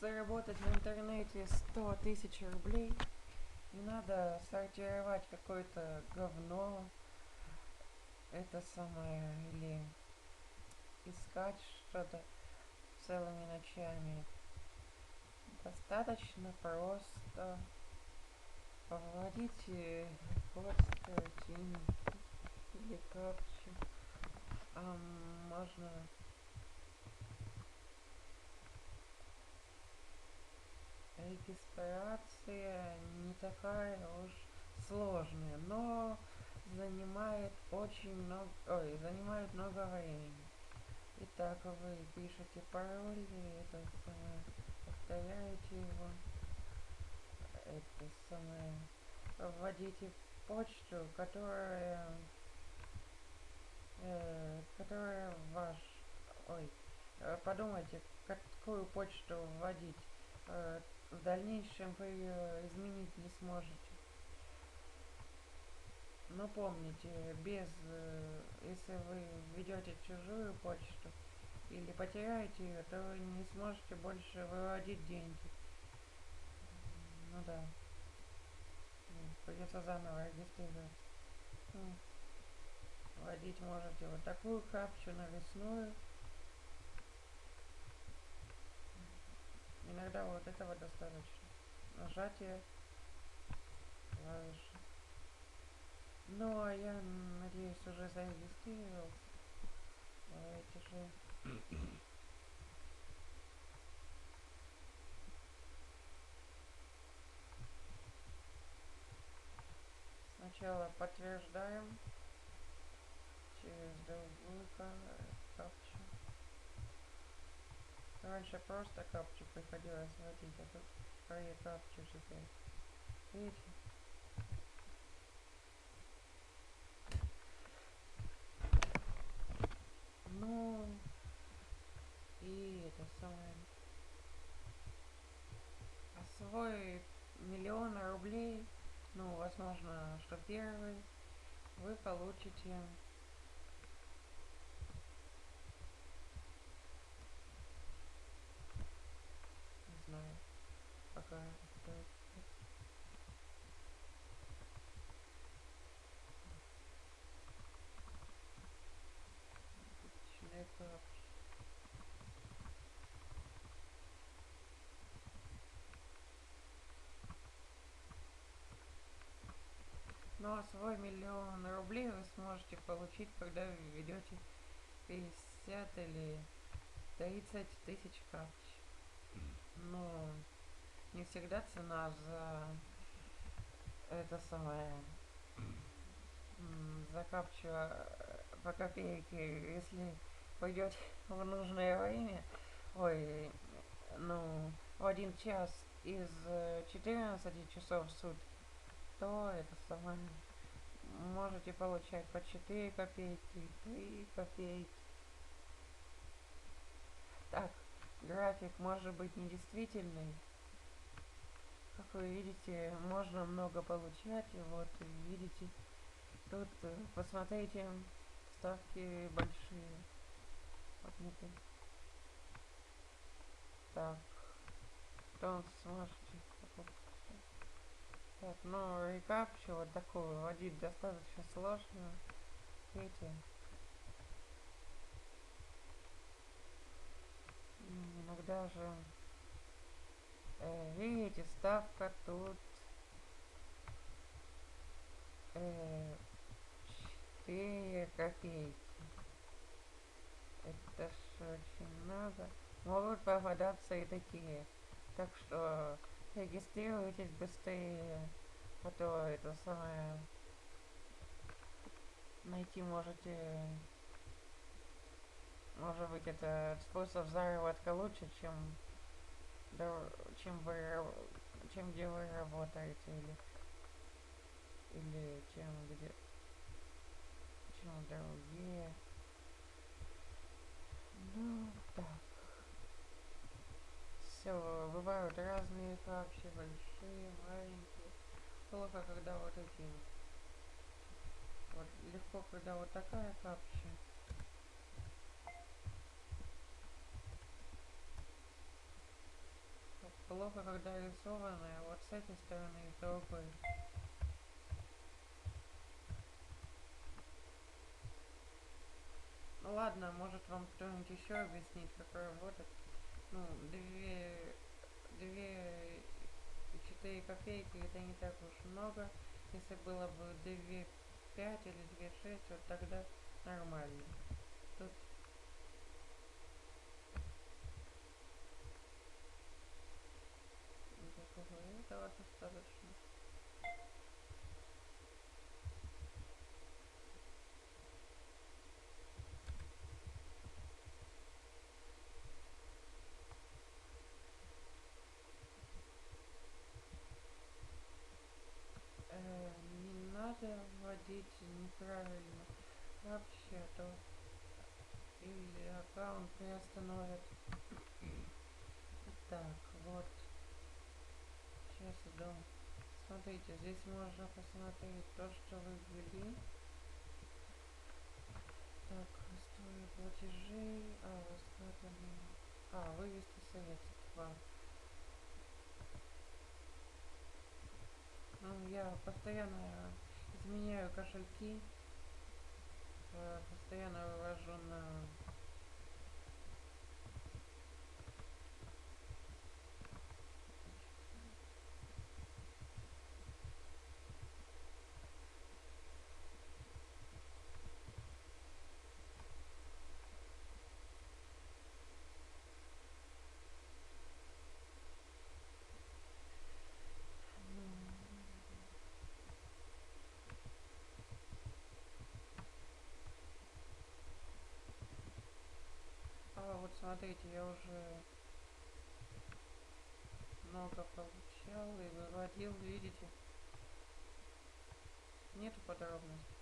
заработать в интернете 100 тысяч рублей, не надо сортировать какое-то говно, это самое, или искать что-то целыми ночами. Достаточно просто вводить код с картинки или капчу. Можно регистрация не такая уж сложная, но занимает очень много, занимает много времени. Итак, вы пишете пароль, и это самое, повторяете его, это самое, вводите почту, которая ваш, подумайте, какую почту вводить. В дальнейшем вы ее изменить не сможете. Но помните, если вы введете чужую почту или потеряете ее, то вы не сможете больше выводить деньги. Ну да, придется заново регистрироваться. Вводить можете вот такую капчу навесную. Иногда вот этого достаточно. Нажатие клавиши. Ну, а я, надеюсь, уже зарегистрировался. Давайте же. Сначала подтверждаем через другую капчу. Раньше просто капчу приходилось вводить, а тут вторые капчу теперь. Видите? Ну, и это самое. Освоить 1 000 000 рублей, ну, возможно, что первый, вы получите, не знаю, пока это отличная капча. Ну, а свой 1 000 000 рублей вы сможете получить, когда вы введете 50 или 30 тысяч капч. Но не всегда цена это самое, за капчу по копейке, если пойдете в нужное время, ой, ну, в 1 час из 14 часов в сутки, то это самое, можете получать по 4 копейки, 3 копейки. Так, график может быть недействительный. Как вы видите, можно много получать. И вот, видите, тут посмотрите, ставки большие. Вот нет. Так, что сможете покупать? Так, ну, рекапчу вот такую вводить достаточно сложно. Видите? Иногда же, видите, ставка тут 4 копейки. Это ж очень много. Могут попадаться и такие. Так что регистрируйтесь быстрее. А то это самое, найти можете, может быть, это способ заработка лучше, чем вы, чем где вы работаете, или чем другие. Ну, так. Все, бывают разные капчи, большие, маленькие. Плохо, когда вот эти вот легко, когда вот такая капча. плохо, когда рисованная вот с этой стороны и с другой. Ну ладно, может вам кто-нибудь еще объяснить, как работать. Ну, 2,4 копейки это не так уж много. Если было бы 2,5 или 2,6, вот тогда нормально. Тут этого достаточно. Не надо вводить неправильно капчи, а то или аккаунт приостановит. Так, вот. Сейчас иду. Смотрите, здесь можно посмотреть то, что вы ввели. Так, история платежей, раскатанные. Вывести средства. Ну, я постоянно изменяю кошельки, постоянно вывожу на... Вот смотрите, я уже много получал и выводил, видите? Нету подробностей.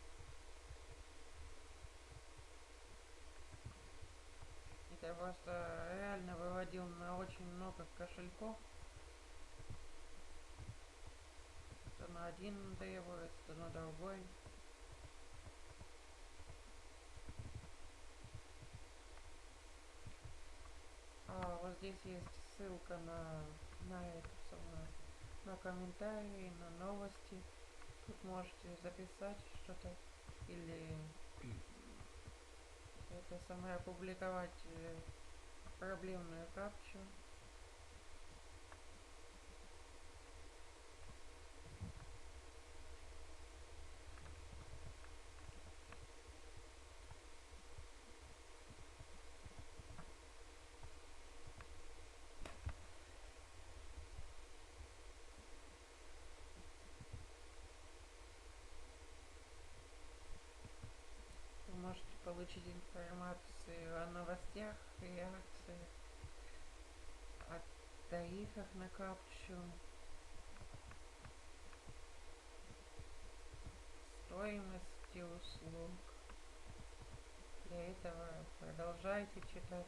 Это просто реально выводил на очень много кошельков. То на один требуется, то на другой. Вот здесь есть ссылка на это самое, на комментарии, на новости. Тут можете записать что-то или это самое опубликовать проблемную капчу. Вы можете получить информацию о новостях, реакциях, о тарифах на капчу, стоимости услуг. Для этого продолжайте читать.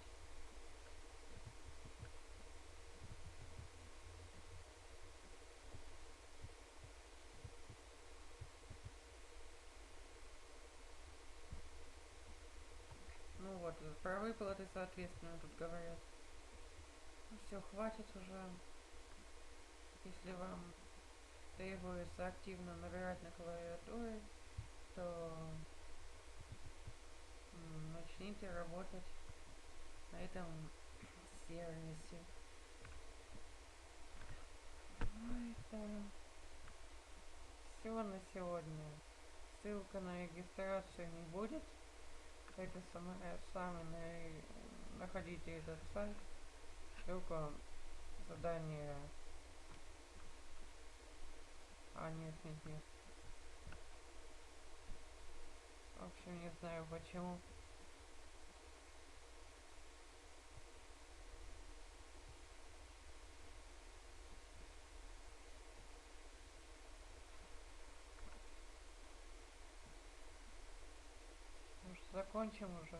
Ну вот, про выплаты, соответственно, тут говорят. Ну все, хватит уже. Если вам требуется активно набирать на клавиатуре, то начните работать на этом сервисе. Это все на сегодня. Ссылка на регистрацию не будет. Это сами находите этот сайт. Ссылка задание. Нет. В общем, не знаю почему. Может, закончим уже?